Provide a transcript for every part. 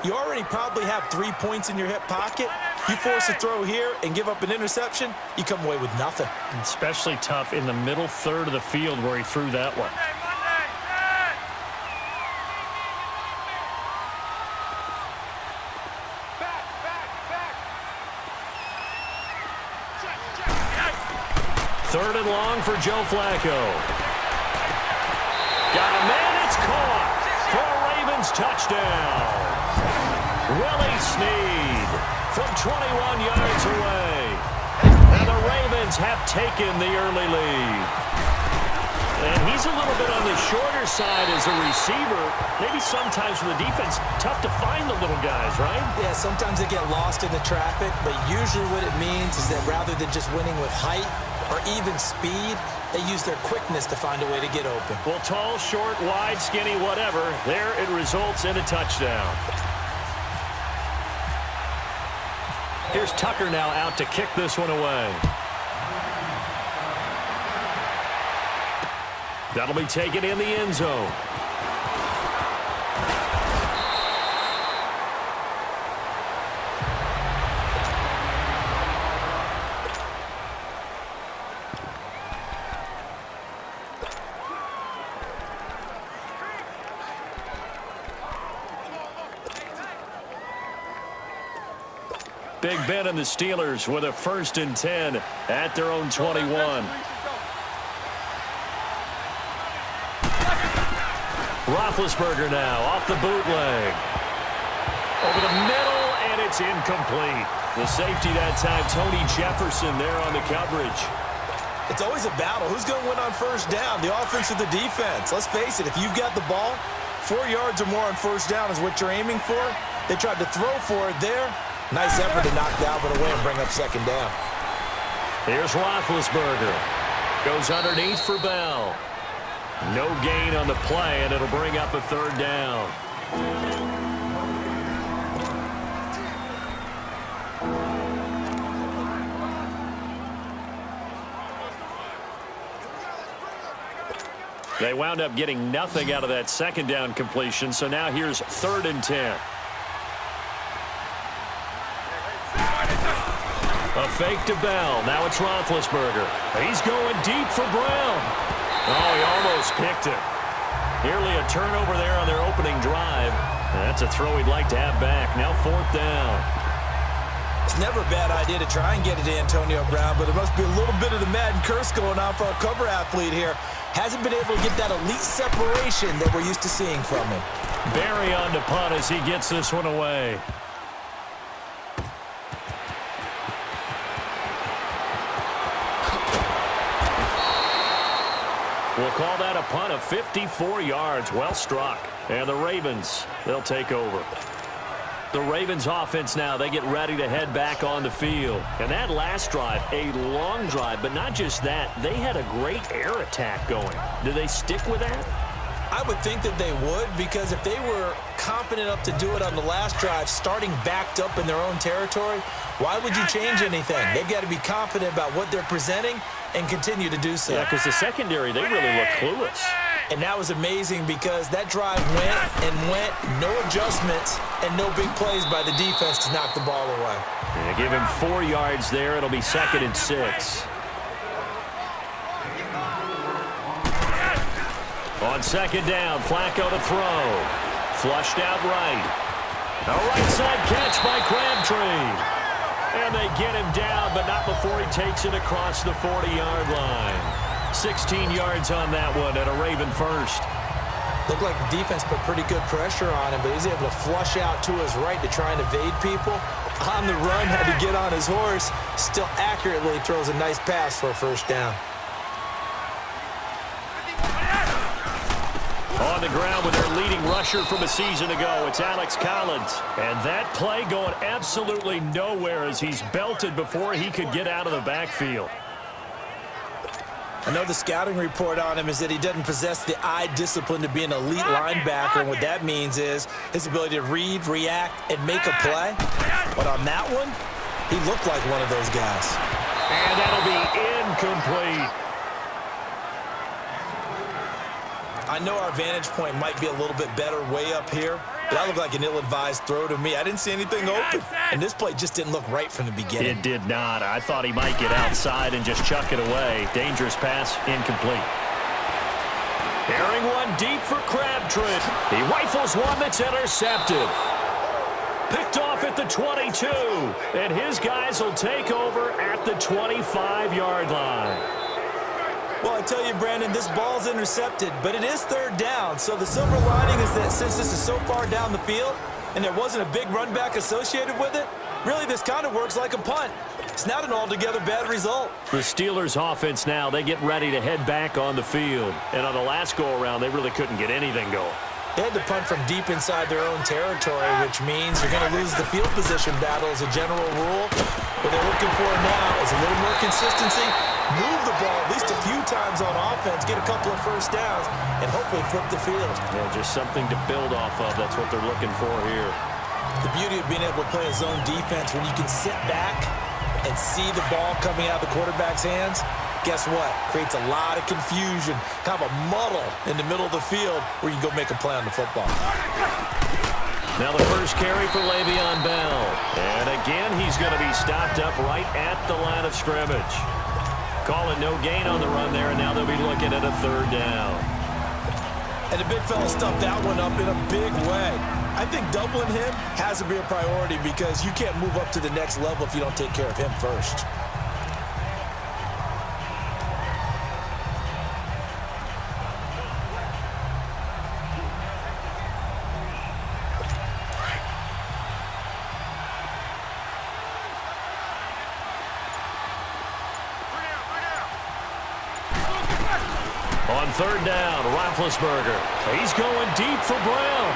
You already probably have 3 points in your hip pocket. You force a throw here and give up an interception, you come away with nothing. Especially tough in the middle third of the field where he threw that one. Third and long for Joe Flacco. Got a man, it's caught for a Ravens touchdown. Willie Snead from 21 yards away. And the Ravens have taken the early lead. And he's a little bit on the shorter side as a receiver. Maybe sometimes for the defense, tough to find the little guys, right? Yeah, sometimes they get lost in the traffic, but usually what it means is that rather than just winning with height or even speed, they use their quickness to find a way to get open. Well, tall, short, wide, skinny, whatever, there it results in a touchdown. Here's Tucker now out to kick this one away. That'll be taken in the end zone. Big Ben and the Steelers with a 1st and 10 at their own 21. Roethlisberger now off the bootleg. Over the middle, and it's incomplete. The safety that time, Tony Jefferson there on the coverage. It's always a battle. Who's going to win on first down, the offense or the defense? Let's face it, if you've got the ball, 4 yards or more on first down is what you're aiming for. They tried to throw for it there. Nice effort to knock Dalvin away and bring up 2nd down. Here's Roethlisberger. Goes underneath for Bell. No gain on the play, and it'll bring up a 3rd down. They wound up getting nothing out of that 2nd down completion, so now here's 3rd and 10. A fake to Bell. Now it's Roethlisberger. He's going deep for Brown. Oh, he almost picked it. Nearly a turnover there on their opening drive. That's a throw he'd like to have back. Now 4th down. It's never a bad idea to try and get it to Antonio Brown, but there must be a little bit of the Madden curse going on for our cover athlete here. Hasn't been able to get that elite separation that we're used to seeing from him. Barry on to punt as he gets this one away. We'll call that a punt of 54 yards. Well struck. And the Ravens, they'll take over. The Ravens offense now, they get ready to head back on the field. And that last drive, a long drive, but not just that. They had a great air attack going. Do they stick with that? I would think that they would, because if they were confident enough to do it on the last drive, starting backed up in their own territory, why would you change anything? They've got to be confident about what they're presenting and continue to do so. Yeah, because the secondary, they really look clueless. And that was amazing because that drive went and went, no adjustments, and no big plays by the defense to knock the ball away. Yeah, give him 4 yards there. It'll be 2nd and 6. On 2nd down, Flacco to throw. Flushed out right. A right side catch by Crabtree. And they get him down, but not before he takes it across the 40-yard line. 16 yards on that one and a Raven 1st. Looked like the defense put pretty good pressure on him, but he's able to flush out to his right to try and evade people. On the run, had to get on his horse. Still accurately throws a nice pass for a 1st down. On the ground with their leading rusher from a season ago, it's Alex Collins. And that play going absolutely nowhere as he's belted before he could get out of the backfield. I know the scouting report on him is that he doesn't possess the eye discipline to be an elite linebacker, and what that means is his ability to read, react, and make a play. But on that one, he looked like one of those guys. And that'll be incomplete. I know our vantage point might be a little bit better way up here, but that looked like an ill-advised throw to me. I didn't see anything open, and this play just didn't look right from the beginning. It did not. I thought he might get outside and just chuck it away. Dangerous pass, incomplete. Airing one deep for Crabtree. He rifles one that's intercepted. Picked off at the 22, and his guys will take over at the 25-yard line. Well, I tell you, Brandon, this ball's intercepted, but it is third down. So the silver lining is that since this is so far down the field and there wasn't a big run back associated with it, really this kind of works like a punt. It's not an altogether bad result. The Steelers' offense now, they get ready to head back on the field. And on the last go-around, they really couldn't get anything going. They had to punt from deep inside their own territory, which means you're going to lose the field position battle as a general rule. What they're looking for now is a little more consistency, move the ball at least a few times on offense, get a couple of first downs, and hopefully flip the field. Yeah, just something to build off of. That's what they're looking for here. The beauty of being able to play a zone defense when you can sit back and see the ball coming out of the quarterback's hands, guess what? Creates a lot of confusion, kind of a muddle in the middle of the field where you can go make a play on the football. Now the first carry for Le'Veon Bell. And again, he's going to be stopped up right at the line of scrimmage. Call it no gain on the run there, and now they'll be looking at a third down. And the big fella stuffed that one up in a big way. I think doubling him has to be a priority because you can't move up to the next level if you don't take care of him first. On third down, Roethlisberger. He's going deep for Brown.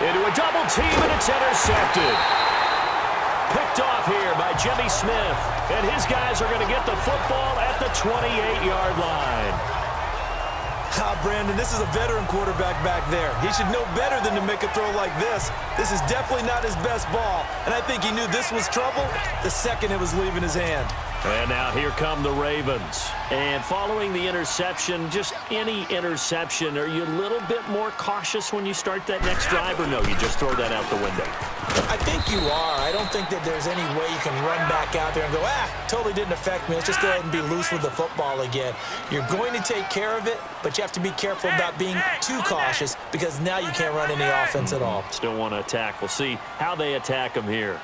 Into a double team, and it's intercepted. Picked off here by Jimmy Smith. And his guys are going to get the football at the 28-yard line. Brandon, this is a veteran quarterback back there. He should know better than to make a throw like this. This is definitely not his best ball. And I think he knew this was trouble the second it was leaving his hand. And now here come the Ravens. And following the interception, just any interception, are you a little bit more cautious when you start that next drive, or no, you just throw that out the window? I think you are. I don't think that there's any way you can run back out there and go, totally didn't affect me. Let's just go ahead and be loose with the football again. You're going to take care of it, but you have to be careful about being too cautious because now you can't run any offense at all. Still want to attack. We'll see how they attack them here.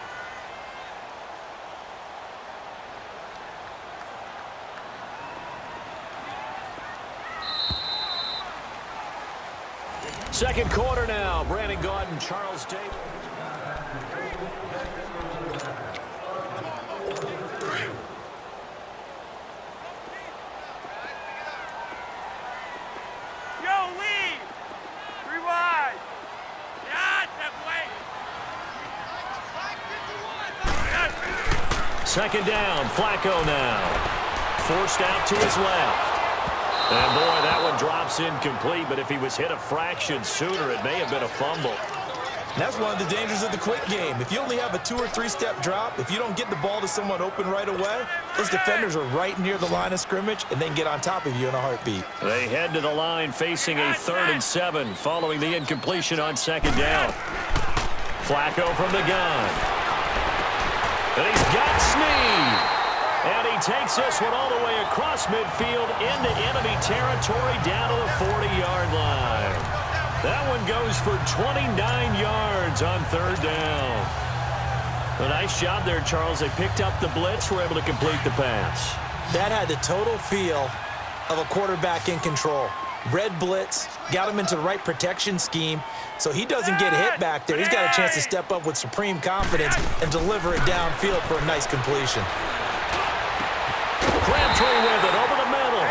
Second quarter now. Brandon Gaudin, Charles Davis. Yo, lead! 3 wide! Yeah, that way! Second down, Flacco now. Forced out to his left. And, boy, that one drops incomplete, but if he was hit a fraction sooner, it may have been a fumble. That's one of the dangers of the quick game. If you only have a 2- or 3-step drop, if you don't get the ball to someone open right away, those defenders are right near the line of scrimmage, and they can get on top of you in a heartbeat. They head to the line facing a 3rd and 7 following the incompletion on second down. Flacco from the gun. And he's got Snead. And he takes this one all the way across midfield into enemy territory down to the 40-yard line. That one goes for 29 yards on third down. A nice job there, Charles. They picked up the blitz, were able to complete the pass. That had the total feel of a quarterback in control. Red blitz, got him into the right protection scheme, so he doesn't get hit back there. He's got a chance to step up with supreme confidence and deliver it downfield for a nice completion. Crabtree with it over the middle.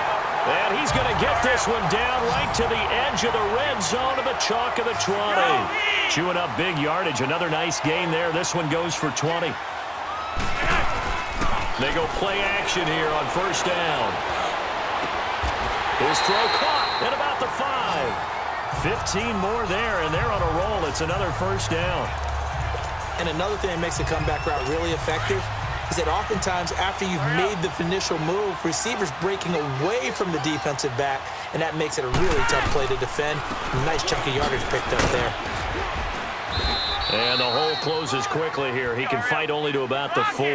And he's going to get this one down right to the edge of the red zone of the chalk of the 20. Chewing up big yardage. Another nice gain there. This one goes for 20. They go play action here on first down. His throw caught at about the 5. 15 more there, and they're on a roll. It's another first down. And another thing that makes the comeback route really effective is that oftentimes after you've made the initial move, receivers breaking away from the defensive back, and that makes it a really tough play to defend. Nice chunk of yardage picked up there. And the hole closes quickly here. He can fight only to about the 4.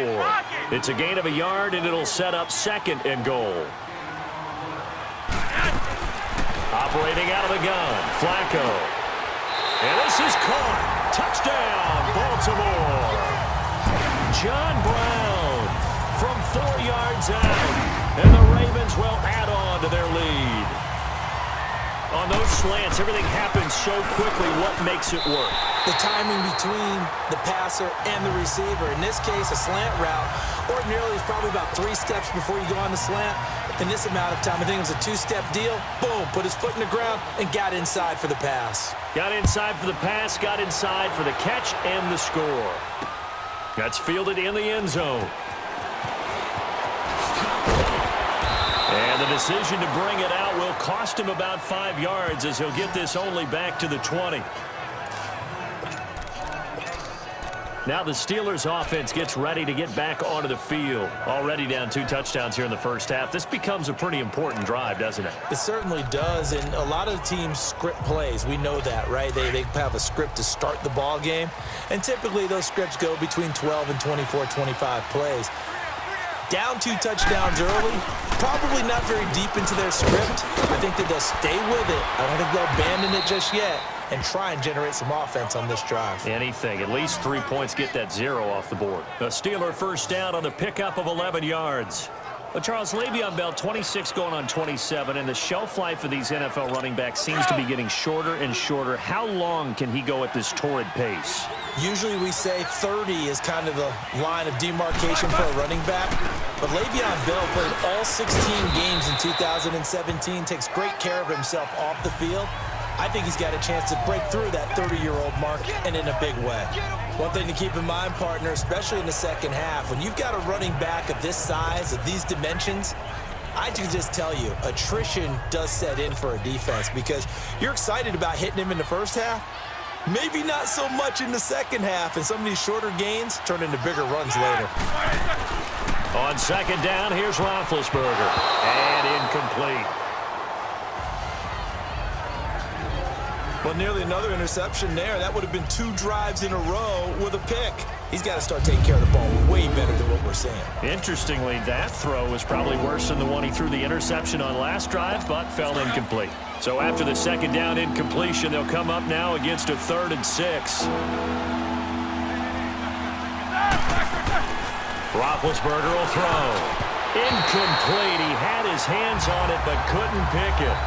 It's a gain of a yard, and it'll set up 2nd and goal. Operating out of the gun, Flacco. And this is caught. Touchdown, Baltimore. John Brown from 4 yards out. And the Ravens will add on to their lead. On those slants, everything happens so quickly. What makes it work? The timing between the passer and the receiver. In this case, a slant route ordinarily is probably about 3 steps before you go on the slant. In this amount of time, I think it was a 2-step deal. Boom, put his foot in the ground and got inside for the pass. Got inside for the pass, got inside for the catch and the score. That's fielded in the end zone. And the decision to bring it out will cost him about 5 yards as he'll get this only back to the 20. Now the Steelers offense gets ready to get back onto the field. Already down 2 touchdowns here in the first half. This becomes a pretty important drive, doesn't it? It certainly does, and a lot of teams script plays. We know that, right? They have a script to start the ball game, and typically those scripts go between 12 and 24, 25 plays. Down 2 touchdowns early, probably not very deep into their script. I think that they'll stay with it. I don't think they'll abandon it just yet and try and generate some offense on this drive. Anything. At least 3 points, get that 0 off the board. A Steeler first down on the pickup of 11 yards. Well, Charles, Le'Veon Bell, 26 going on 27, and the shelf life of these NFL running backs seems to be getting shorter and shorter. How long can he go at this torrid pace? Usually we say 30 is kind of the line of demarcation for a running back, but Le'Veon Bell played all 16 games in 2017, takes great care of himself off the field. I think he's got a chance to break through that 30-year-old mark, and in a big way. One thing to keep in mind, partner, especially in the second half, when you've got a running back of this size, of these dimensions, I can just tell you, attrition does set in for a defense because you're excited about hitting him in the first half, maybe not so much in the second half, and some of these shorter gains turn into bigger runs later. On second down, here's Roethlisberger, and incomplete. Well, nearly another interception there. That would have been 2 drives in a row with a pick. He's got to start taking care of the ball way better than what we're seeing. Interestingly, that throw was probably worse than the one he threw the interception on last drive, but fell incomplete. So after the second down incompletion, they'll come up now against a 3rd and 6. Roethlisberger will throw. Incomplete. He had his hands on it, but couldn't pick it.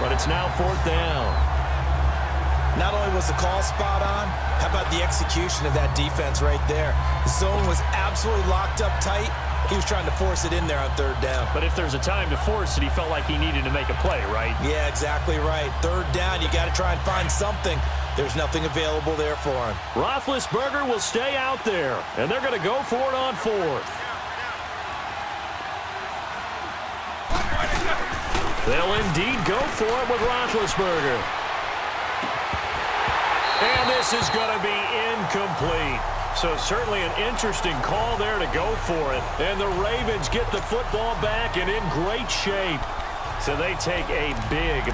But it's now 4th down. Not only was the call spot on, how about the execution of that defense right there? The zone was absolutely locked up tight. He was trying to force it in there on 3rd down. But if there's a time to force it, he felt like he needed to make a play, right? Yeah, exactly right. 3rd down, you got to try and find something. There's nothing available there for him. Roethlisberger will stay out there, and they're going to go for it on 4th. They'll indeed go for it with Roethlisberger. And this is going to be incomplete. So certainly an interesting call there to go for it. And the Ravens get the football back and in great shape. So they take a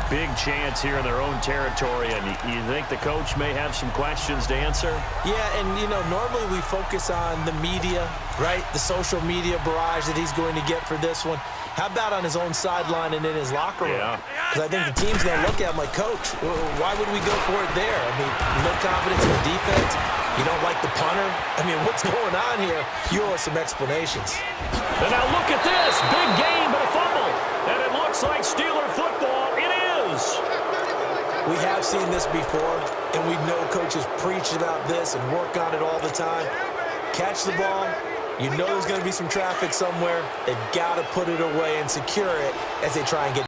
big chance here in their own territory. And you think the coach may have some questions to answer? Yeah, and, you know, normally we focus on the media, right? The social media barrage that he's going to get for this one. How about on his own sideline and in his locker room? Yeah. Because I think the team's going to look at him like, Coach, why would we go for it there? I mean, no confidence in the defense. You don't like the punter. I mean, what's going on here? You owe us some explanations. And now look at this. Big game, but a fumble. And it looks like Steeler football. It is. We have seen this before, and we know coaches preach about this and work on it all the time. Catch the ball. You know there's going to be some traffic somewhere. They've got to put it away and secure it as they try and get